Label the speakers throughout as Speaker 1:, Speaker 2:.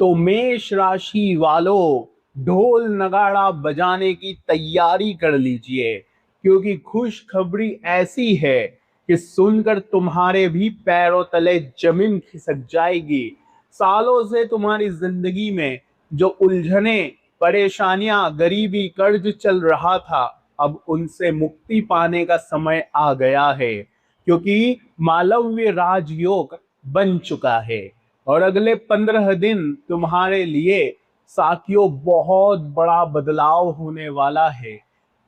Speaker 1: तो मेष राशि वालों, ढोल नगाड़ा बजाने की तैयारी कर लीजिए, क्योंकि खुशखबरी ऐसी है कि सुनकर तुम्हारे भी पैरों तले जमीन खिसक जाएगी। सालों से तुम्हारी जिंदगी में जो उलझने, परेशानियां, गरीबी, कर्ज चल रहा था, अब उनसे मुक्ति पाने का समय आ गया है, क्योंकि मालव्य राजयोग बन चुका है। और अगले 15 दिन तुम्हारे लिए साथियों बहुत बड़ा बदलाव होने वाला है।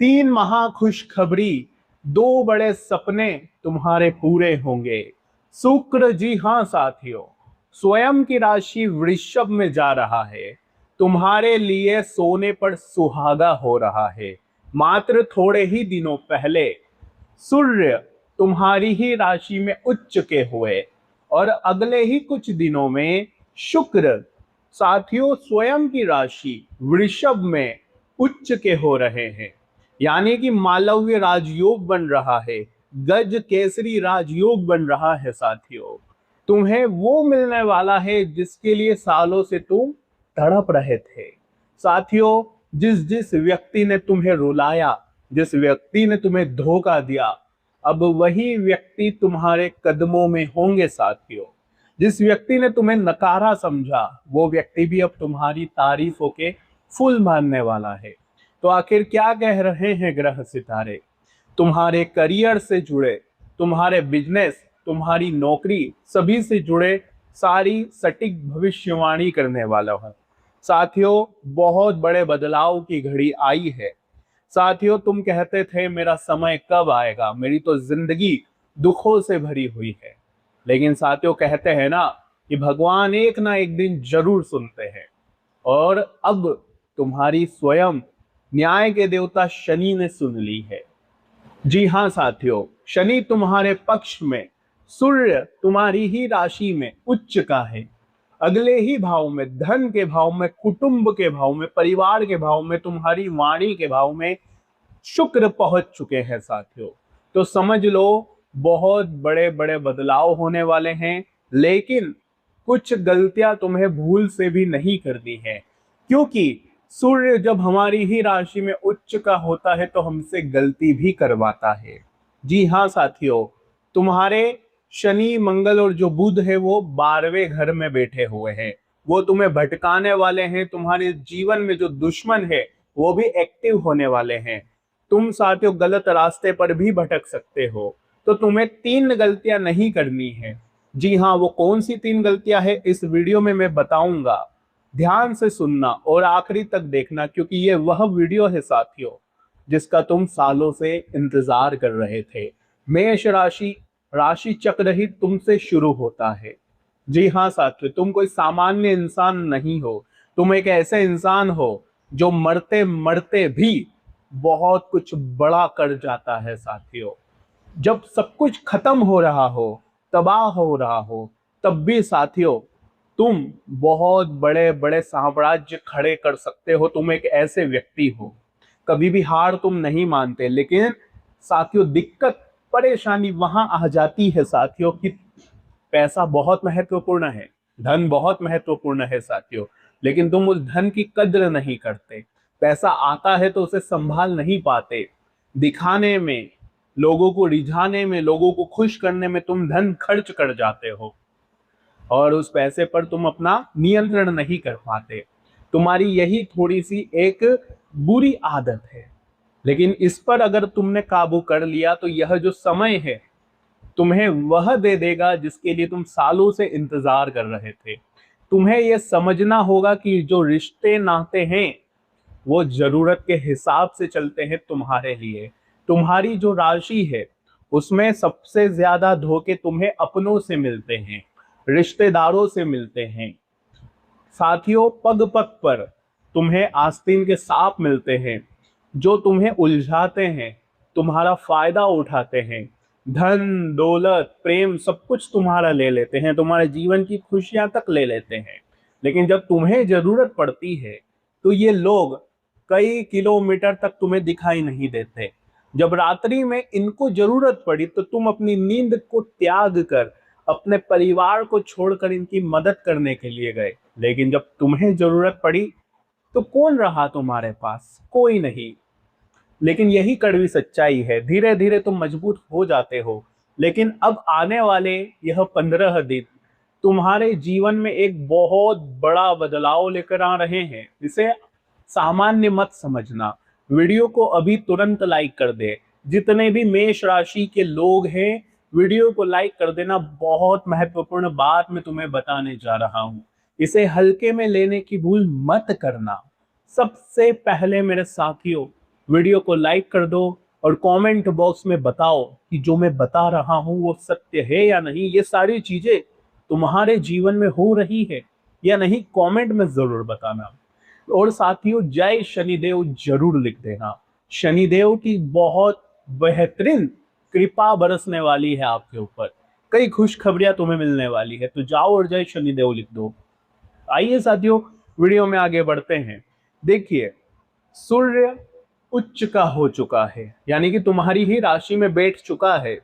Speaker 1: 3 महा खुशखबरी, 2 बड़े सपने तुम्हारे पूरे होंगे। शुक्र, जी हाँ साथियों, स्वयं की राशि वृषभ में जा रहा है। तुम्हारे लिए सोने पर सुहागा हो रहा है। मात्र थोड़े ही दिनों पहले सूर्य तुम्हारी ही राशि में उच्च के हुए, और अगले ही कुछ दिनों में शुक्र साथियों स्वयं की राशि वृषभ में उच्च के हो रहे हैं। यानी कि मालव्य राजयोग बन रहा है, गज केसरी राजयोग बन रहा है साथियों। तुम्हें वो मिलने वाला है जिसके लिए सालों से तुम तड़प रहे थे। साथियों, जिस जिस व्यक्ति ने तुम्हें रुलाया, जिस व्यक्ति ने तुम्हें धोखा दिया, अब वही व्यक्ति तुम्हारे कदमों में होंगे साथियों। जिस व्यक्ति ने तुम्हें नकारा समझा, वो व्यक्ति भी अब तुम्हारी तारीफों के फूल मानने वाला है। तो आखिर क्या कह रहे हैं ग्रह सितारे? तुम्हारे करियर से जुड़े, तुम्हारे बिजनेस, तुम्हारी नौकरी, सभी से जुड़े सारी सटीक भविष्यवाणी करने वाला है साथियों। बहुत बड़े बदलाव की घड़ी आई है साथियों। तुम कहते थे मेरा समय कब आएगा, मेरी तो जिंदगी दुखों से भरी हुई है। लेकिन साथियों, कहते हैं ना कि भगवान एक ना एक दिन जरूर सुनते हैं। और अब तुम्हारी स्वयं न्याय के देवता शनि ने सुन ली है। जी हाँ साथियों, शनि तुम्हारे पक्ष में, सूर्य तुम्हारी ही राशि में उच्च का है। अगले ही भाव में, धन के भाव में, कुटुंब के भाव में, परिवार के भाव में, तुम्हारी वाणी के भाव में शुक्र पहुंच चुके हैं साथियों। तो समझ लो बहुत बड़े बड़े बदलाव होने वाले हैं। लेकिन कुछ गलतियां तुम्हें भूल से भी नहीं करनी है, क्योंकि सूर्य जब हमारी ही राशि में उच्च का होता है तो हमसे गलती भी करवाता है। जी हाँ साथियों, तुम्हारे शनि, मंगल और जो बुध है वो 12वें घर में बैठे हुए हैं। वो तुम्हें भटकाने वाले हैं। तुम्हारे जीवन में जो दुश्मन है वो भी एक्टिव होने वाले हैं। तुम साथियों गलत रास्ते पर भी भटक सकते हो। तो तुम्हें 3 गलतियां नहीं करनी है। जी हाँ, वो कौन सी 3 गलतियां है इस वीडियो में मैं बताऊंगा। ध्यान से सुनना और आखिरी तक देखना, क्योंकि ये वह वीडियो है साथियों जिसका तुम सालों से इंतजार कर रहे थे। मेष राशि, राशि चक्र ही तुमसे शुरू होता है। जी हाँ साथियों, तुम कोई सामान्य इंसान नहीं हो। तुम एक ऐसे इंसान हो जो मरते मरते भी बहुत कुछ बड़ा कर जाता है साथियों। जब सब कुछ खत्म हो रहा हो, तबाह हो रहा हो, तब भी साथियों तुम बहुत बड़े बड़े साम्राज्य खड़े कर सकते हो। तुम एक ऐसे व्यक्ति हो, कभी भी हार तुम नहीं मानते। लेकिन साथियों दिक्कत, परेशानी वहां आ जाती है साथियों कि पैसा बहुत महत्वपूर्ण है, धन बहुत महत्वपूर्ण है साथियों, लेकिन तुम उस धन की कद्र नहीं करते। पैसा आता है तो उसे संभाल नहीं पाते। दिखाने में, लोगों को रिझाने में, लोगों को खुश करने में तुम धन खर्च कर जाते हो, और उस पैसे पर तुम अपना नियंत्रण नहीं कर पाते। तुम्हारी यही थोड़ी सी एक बुरी आदत है। लेकिन इस पर अगर तुमने काबू कर लिया तो यह जो समय है तुम्हें वह दे देगा जिसके लिए तुम सालों से इंतजार कर रहे थे। तुम्हें यह समझना होगा कि जो रिश्ते नाते हैं वो जरूरत के हिसाब से चलते हैं तुम्हारे लिए। तुम्हारी जो राशि है उसमें सबसे ज्यादा धोखे तुम्हें अपनों से मिलते हैं, रिश्तेदारों से मिलते हैं साथियों। पग पग पर तुम्हें आस्तीन के सांप मिलते हैं जो तुम्हें उलझाते हैं, तुम्हारा फायदा उठाते हैं। धन, दौलत, प्रेम सब कुछ तुम्हारा ले लेते हैं, तुम्हारे जीवन की खुशियां तक ले लेते हैं। लेकिन जब तुम्हें जरूरत पड़ती है तो ये लोग कई किलोमीटर तक तुम्हें दिखाई नहीं देते। जब रात्रि में इनको जरूरत पड़ी तो तुम अपनी नींद को त्याग कर अपने परिवार को छोड़कर इनकी मदद करने के लिए गए, लेकिन जब तुम्हें जरूरत पड़ी तो कौन रहा तुम्हारे पास? कोई नहीं। लेकिन यही कड़वी सच्चाई है, धीरे धीरे तुम मजबूत हो जाते हो, लेकिन अब आने वाले यह 15 दिन तुम्हारे जीवन में एक बहुत बड़ा बदलाव लेकर आ रहे हैं। इसे सामान्य मत समझना। वीडियो को अभी तुरंत लाइक कर दे। जितने भी मेष राशि के लोग हैं, वीडियो को लाइक कर देना। बहुत महत्वपूर्ण बात मैं तुम्हें बताने जा रहा हूं, इसे हल्के में लेने की भूल मत करना। सबसे पहले मेरे साथियों, वीडियो को लाइक कर दो और कमेंट बॉक्स में बताओ कि जो मैं बता रहा हूं वो सत्य है या नहीं। ये सारी चीजें तुम्हारे जीवन में हो रही है या नहीं, कमेंट में जरूर बताना। और साथियों, जय शनिदेव जरूर लिख देना। शनिदेव की बहुत बेहतरीन कृपा बरसने वाली है आपके ऊपर। कई खुशखबरियां तुम्हें मिलने वाली है, तो जाओ और जय शनिदेव लिख दो। आइए साथियों, वीडियो में आगे बढ़ते हैं। देखिए, सूर्य उच्च का हो चुका है, यानी कि तुम्हारी ही राशि में बैठ चुका है।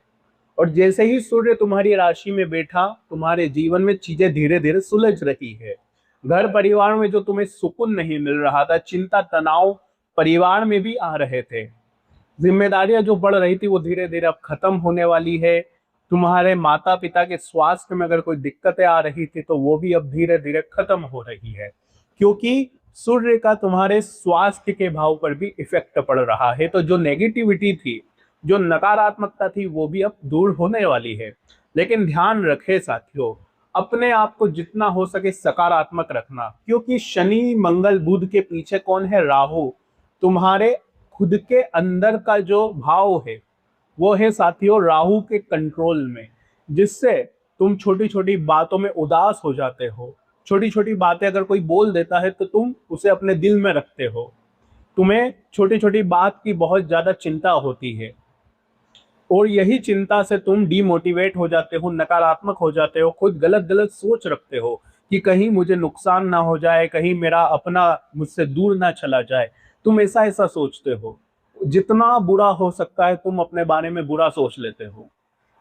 Speaker 1: और जैसे ही सूर्य तुम्हारी राशि में बैठा, तुम्हारे जीवन में चीजें धीरे धीरे सुलझ रही है। घर परिवार में जो तुम्हें सुकून नहीं मिल रहा था, चिंता तनाव परिवार में भी आ रहे थे, जिम्मेदारियां जो बढ़ रही थी वो धीरे धीरे अब खत्म होने वाली है। तुम्हारे माता पिता के स्वास्थ्य में अगर कोई दिक्कतें आ रही थी तो वो भी अब धीरे धीरे खत्म हो रही है, क्योंकि सूर्य का तुम्हारे स्वास्थ्य के भाव पर भी इफेक्ट पड़ रहा है। तो जो नेगेटिविटी थी, जो नकारात्मकता थी, वो भी अब दूर होने वाली है। लेकिन ध्यान रखे साथियों, अपने आप को जितना हो सके सकारात्मक रखना, क्योंकि शनि मंगल बुध के पीछे कौन है? राहु। तुम्हारे खुद के अंदर का जो भाव है वो है साथियों राहु के कंट्रोल में, जिससे तुम छोटी छोटी बातों में उदास हो जाते हो। छोटी छोटी बातें अगर कोई बोल देता है तो तुम उसे अपने दिल में रखते हो। तुम्हें छोटी छोटी बात की बहुत ज्यादा चिंता होती है, और यही चिंता से तुम डिमोटिवेट हो जाते हो, नकारात्मक हो जाते हो, खुद गलत गलत सोच रखते हो कि कहीं मुझे नुकसान ना हो जाए, कहीं मेरा अपना मुझसे दूर ना चला जाए। तुम ऐसा ऐसा सोचते हो। जितना बुरा हो सकता है तुम अपने बारे में बुरा सोच लेते हो,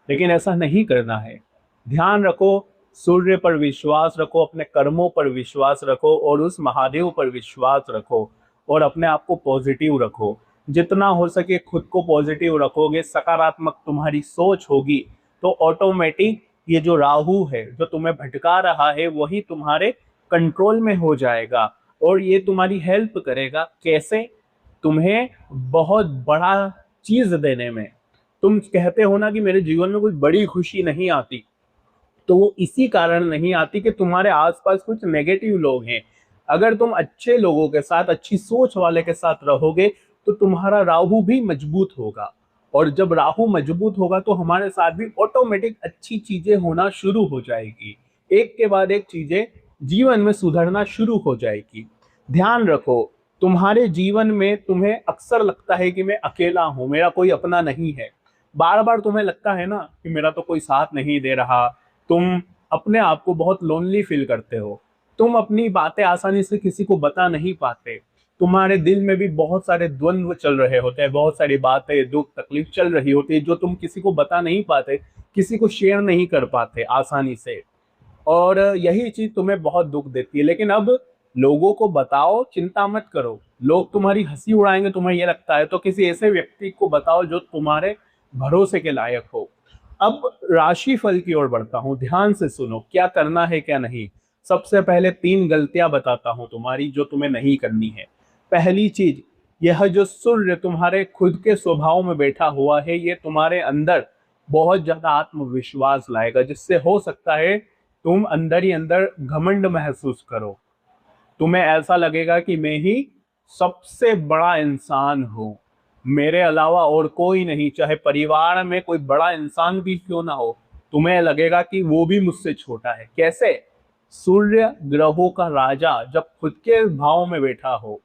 Speaker 1: लेकिन ऐसा नहीं करना है। ध्यान रखो, सूर्य पर विश्वास रखो, अपने कर्मों पर विश्वास रखो, और उस महादेव पर विश्वास रखो, और अपने आप को पॉजिटिव रखो। जितना हो सके खुद को पॉजिटिव रखोगे, सकारात्मक तुम्हारी सोच होगी, तो ऑटोमेटिक ये जो राहु है जो तुम्हें भटका रहा है वही तुम्हारे कंट्रोल में हो जाएगा, और ये तुम्हारी हेल्प करेगा। कैसे? तुम्हें बहुत बड़ा चीज देने में। तुम कहते हो ना कि मेरे जीवन में कोई बड़ी खुशी नहीं आती, तो वो इसी कारण नहीं आती कि तुम्हारे आसपास कुछ नेगेटिव लोग हैं। अगर तुम अच्छे लोगों के साथ, अच्छी सोच वाले के साथ रहोगे तो तुम्हारा राहु भी मजबूत होगा, और जब राहु मजबूत होगा तो हमारे साथ भी ऑटोमेटिक अच्छी चीजें होना शुरू हो जाएगी। एक के बाद एक चीजें जीवन में सुधरना शुरू हो जाएगी। ध्यान रखो, तुम्हारे जीवन में तुम्हें अक्सर लगता है कि मैं अकेला हूं, मेरा कोई अपना नहीं है। बार बार तुम्हें लगता है ना कि मेरा तो कोई साथ नहीं दे रहा। तुम अपने आप को बहुत लोनली फील करते हो। तुम अपनी बातें आसानी से किसी को बता नहीं पाते। तुम्हारे दिल में भी बहुत सारे द्वंद्व चल रहे होते हैं, बहुत सारी बातें, दुख तकलीफ चल रही होती है जो तुम किसी को बता नहीं पाते, किसी को शेयर नहीं कर पाते आसानी से, और यही चीज तुम्हें बहुत दुख देती है। लेकिन अब लोगों को बताओ, चिंता मत करो। लोग तुम्हारी हंसी उड़ाएंगे, तुम्हें यह लगता है, तो किसी ऐसे व्यक्ति को बताओ जो तुम्हारे भरोसे के लायक हो। अब राशि फल की ओर बढ़ता हूं, ध्यान से सुनो क्या करना है क्या नहीं। सबसे पहले 3 गलतियां बताता हूं तुम्हारी जो तुम्हें नहीं करनी है। पहली चीज, यह जो सूर्य तुम्हारे खुद के स्वभाव में बैठा हुआ है, ये तुम्हारे अंदर बहुत ज्यादा आत्मविश्वास लाएगा, जिससे हो सकता है तुम अंदर ही अंदर घमंड महसूस करो। तुम्हें ऐसा लगेगा कि मैं ही सबसे बड़ा इंसान हूं, मेरे अलावा और कोई नहीं। चाहे परिवार में कोई बड़ा इंसान भी क्यों ना हो, तुम्हें लगेगा कि वो भी मुझसे छोटा है। कैसे? सूर्य ग्रहों का राजा जब खुद के भाव में बैठा हो,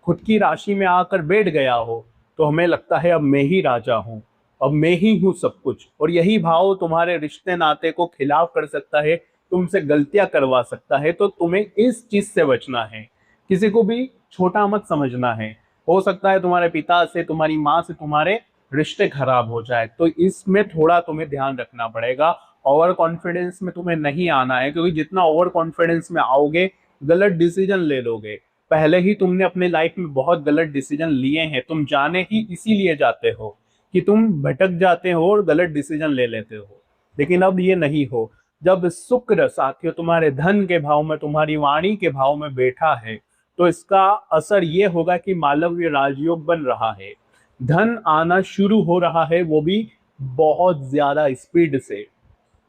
Speaker 1: खुद की राशि में आकर बैठ गया हो, तो हमें लगता है अब मैं ही राजा हूं, अब मैं ही हूं सब कुछ। और यही भाव तुम्हारे रिश्ते नाते को खिलाफ कर सकता है, तुमसे गलतियां करवा सकता है। तो तुम्हें इस चीज से बचना है, किसी को भी छोटा मत समझना है। हो सकता है तुम्हारे पिता से, तुम्हारी माँ से तुम्हारे रिश्ते खराब हो जाए, तो इसमें थोड़ा तुम्हें ध्यान रखना पड़ेगा। ओवर कॉन्फिडेंस में तुम्हें नहीं आना है, क्योंकि जितना ओवर कॉन्फिडेंस में आओगे गलत डिसीजन ले लोगे। पहले ही तुमने अपने लाइफ में बहुत गलत डिसीजन लिए हैं, तुम जाने ही इसीलिए जाते हो कि तुम भटक जाते हो और गलत डिसीजन ले लेते हो। लेकिन अब ये नहीं हो। जब शुक्र साथियों तुम्हारे धन के भाव में, तुम्हारी वाणी के भाव में बैठा है, तो इसका असर ये होगा कि मालव्य राजयोग बन रहा है, धन आना शुरू हो रहा है, वो भी बहुत ज्यादा स्पीड से।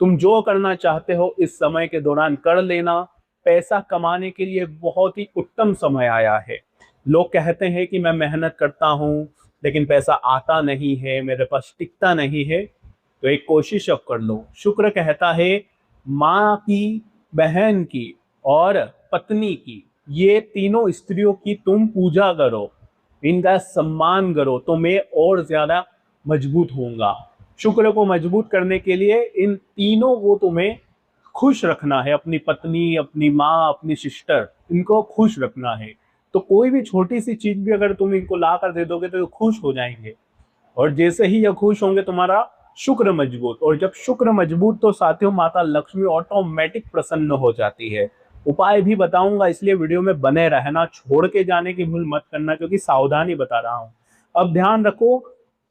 Speaker 1: तुम जो करना चाहते हो इस समय के दौरान कर लेना। पैसा कमाने के लिए बहुत ही उत्तम समय आया है। लोग कहते हैं कि मैं मेहनत करता हूं लेकिन पैसा आता नहीं है, मेरे पास टिकता नहीं है, तो एक कोशिश अब कर लो। शुक्र कहता है माँ की, बहन की और पत्नी की, ये तीनों स्त्रियों की तुम पूजा करो, इनका सम्मान करो, तो मैं और ज्यादा मजबूत होऊंगा। शुक्र को मजबूत करने के लिए इन तीनों को तुम्हें खुश रखना है, अपनी पत्नी, अपनी माँ, अपनी सिस्टर, इनको खुश रखना है। तो कोई भी छोटी सी चीज भी अगर तुम इनको ला कर दे दोगे तो ये खुश हो जाएंगे, और जैसे ही ये खुश होंगे तुम्हारा शुक्र मजबूत, और जब शुक्र मजबूत तो साथियों माता लक्ष्मी ऑटोमेटिक प्रसन्न हो जाती है। उपाय भी बताऊंगा, इसलिए वीडियो में बने रहना, छोड़ के जाने की भूल मत करना, क्योंकि सावधानी बता रहा हूं। अब ध्यान रखो,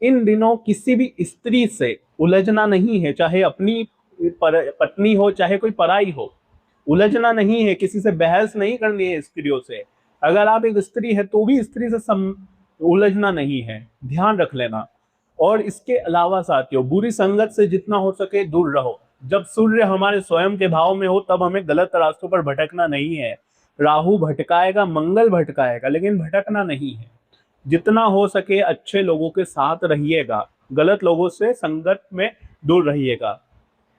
Speaker 1: इन दिनों किसी भी स्त्री से उलझना नहीं है, चाहे अपनी पत्नी हो चाहे कोई पराई हो, उलझना नहीं है, किसी से बहस नहीं करनी है स्त्रियों से। अगर आप एक स्त्री है तो भी स्त्री से उलझना नहीं है, ध्यान रख लेना। और इसके अलावा साथियों बुरी संगत से जितना हो सके दूर रहो। जब सूर्य हमारे स्वयं के भाव में हो तब हमें गलत रास्तों पर भटकना नहीं है। राहु भटकाएगा, मंगल भटकाएगा, लेकिन भटकना नहीं है। जितना हो सके अच्छे लोगों के साथ रहिएगा, गलत लोगों से संगत में दूर रहिएगा।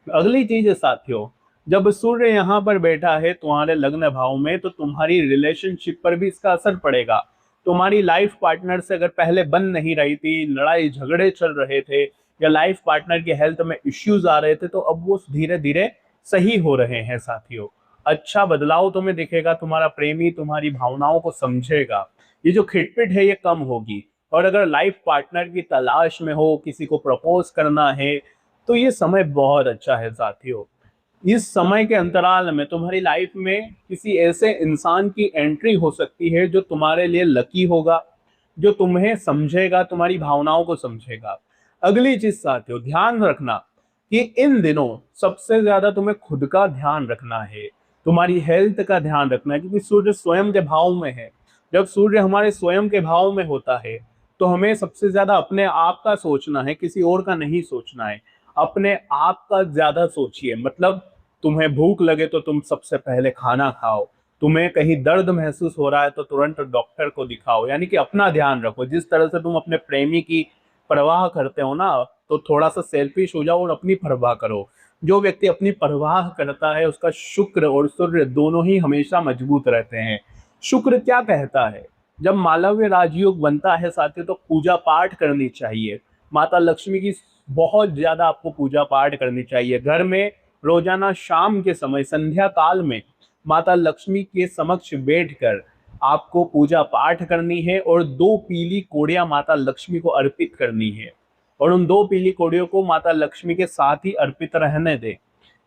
Speaker 1: अगली चीज है साथियों, जब सूर्य यहाँ पर बैठा है तुम्हारे लग्न भाव में, तो तुम्हारी रिलेशनशिप पर भी इसका असर पड़ेगा। तुम्हारी लाइफ पार्टनर से अगर पहले बन नहीं रही थी, लड़ाई झगड़े चल रहे थे, या लाइफ पार्टनर की हेल्थ में इश्यूज आ रहे थे, तो अब वो धीरे धीरे सही हो रहे हैं साथियों। अच्छा बदलाव तुम्हें दिखेगा, तुम्हारा प्रेमी तुम्हारी भावनाओं को समझेगा, ये जो खिटपिट है ये कम होगी। और अगर लाइफ पार्टनर की तलाश में हो, किसी को प्रपोज करना है, तो ये समय बहुत अच्छा है साथियों। इस समय के अंतराल में तुम्हारी लाइफ में किसी ऐसे इंसान की एंट्री हो सकती है जो तुम्हारे लिए लकी होगा, जो तुम्हें समझेगा, तुम्हारी भावनाओं को समझेगा। अगली चीज साथियों ध्यान रखना कि इन दिनों सबसे ज्यादा तुम्हें खुद का ध्यान रखना है, तुम्हारी हेल्थ का ध्यान रखना है, क्योंकि सूर्य स्वयं के भाव में है। जब सूर्य हमारे स्वयं के भाव में होता है तो हमें सबसे ज्यादा अपने आप का सोचना है, किसी और का नहीं सोचना है। अपने आप का ज्यादा सोचिए, मतलब तुम्हें भूख लगे तो तुम सबसे पहले खाना खाओ, तुम्हें कहीं दर्द महसूस हो रहा है तो तुरंत डॉक्टर को दिखाओ, यानी कि अपना ध्यान रखो। जिस तरह से तुम अपने प्रेमी की परवाह करते हो ना, तो थोड़ा सा सेल्फिश हो जाओ और अपनी परवाह करो। जो व्यक्ति अपनी परवाह करता है उसका शुक्र और सूर्य दोनों ही हमेशा मजबूत रहते हैं। शुक्र क्या कहता है, जब मालव्य राजयोग बनता है साथियों तो पूजा पाठ करनी चाहिए, माता लक्ष्मी की बहुत ज्यादा आपको पूजा पाठ करनी चाहिए। घर में रोजाना शाम के समय संध्या काल में माता लक्ष्मी के समक्ष बैठकर आपको पूजा पाठ करनी है, और 2 पीली कोड़ियां माता लक्ष्मी को अर्पित करनी है, और उन 2 पीली कोड़ियों को माता लक्ष्मी के साथ ही अर्पित रहने दें।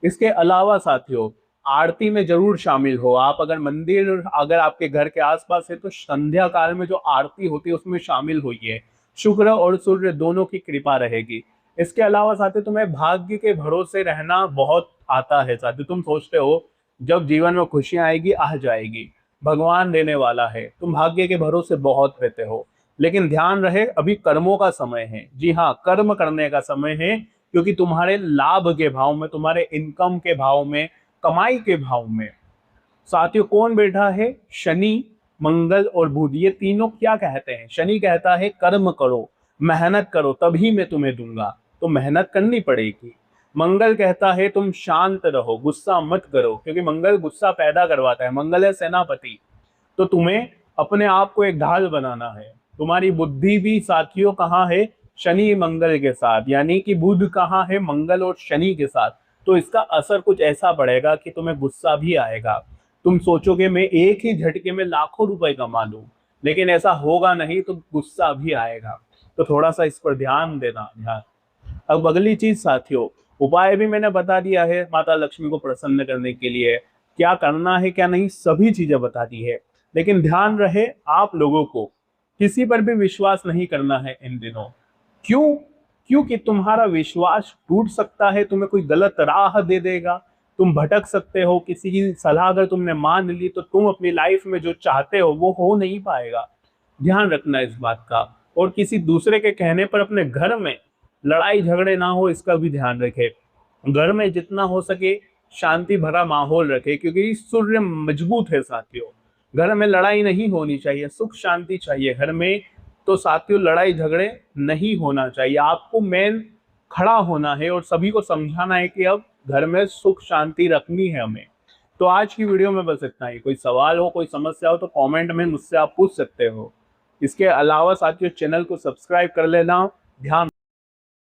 Speaker 1: इसके अलावा साथियों आरती में जरूर शामिल हो। आप अगर मंदिर अगर आपके घर के आसपास है तो संध्या काल में जो आरती होती है उसमें शामिल होइए, शुक्र और सूर्य दोनों की कृपा रहेगी। इसके अलावा साथियों तुम्हें भाग्य के भरोसे रहना बहुत आता है साथियों। तुम सोचते हो जब जीवन में खुशियां आएगी आ जाएगी, भगवान देने वाला है, तुम भाग्य के भरोसे बहुत रहते हो। लेकिन ध्यान रहे अभी कर्मों का समय है, जी हाँ कर्म करने का समय है, क्योंकि तुम्हारे लाभ के भाव में, तुम्हारे इनकम के भाव में, कमाई के भाव में साथियों कौन बैठा है, शनि, मंगल और बुध। ये तीनों क्या कहते हैं, शनि कहता है कर्म करो, मेहनत करो तभी मैं तुम्हें दूंगा, तो मेहनत करनी पड़ेगी। मंगल कहता है तुम शांत रहो, गुस्सा मत करो, क्योंकि मंगल गुस्सा पैदा करवाता है, मंगल है सेनापति। तो तुम्हें अपने आप को एक ढाल बनाना है। तुम्हारी बुद्धि भी साथियों कहाँ है, शनि मंगल के साथ, यानी कि बुध कहाँ है, मंगल और शनि के साथ। तो इसका असर कुछ ऐसा पड़ेगा कि तुम्हें गुस्सा भी आएगा, तुम सोचोगे मैं एक ही झटके में लाखों रुपए कमा लूं, लेकिन ऐसा होगा नहीं, तो गुस्सा भी आएगा। तो थोड़ा सा इस पर ध्यान देना। ध्यान। अब अगली चीज साथियों उपाय भी मैंने बता दिया है माता लक्ष्मी को प्रसन्न करने के लिए, क्या करना है क्या नहीं सभी चीजें बता दी है। लेकिन ध्यान रहे आप लोगों को किसी पर भी विश्वास नहीं करना है इन दिनों। क्यों? क्योंकि तुम्हारा विश्वास टूट सकता है, तुम्हें कोई गलत राह दे देगा, तुम भटक सकते हो। किसी की सलाह अगर तुमने मान ली तो तुम अपनी लाइफ में जो चाहते हो वो हो नहीं पाएगा। ध्यान रखना इस बात का। और किसी दूसरे के कहने पर अपने घर में लड़ाई झगड़े ना हो इसका भी ध्यान रखे। घर में जितना हो सके शांति भरा माहौल रखे, क्योंकि सूर्य मजबूत है साथियों। घर में लड़ाई नहीं होनी चाहिए, सुख शांति चाहिए घर में। तो साथियों लड़ाई झगड़े नहीं होना चाहिए, आपको मेन खड़ा होना है और सभी को समझाना है कि अब घर में सुख शांति रखनी है हमें। तो आज की वीडियो में बस इतना ही। कोई सवाल हो, कोई समस्या हो तो कमेंट में मुझसे आप पूछ सकते हो। इसके अलावा साथियों चैनल को सब्सक्राइब कर लेना। ध्यान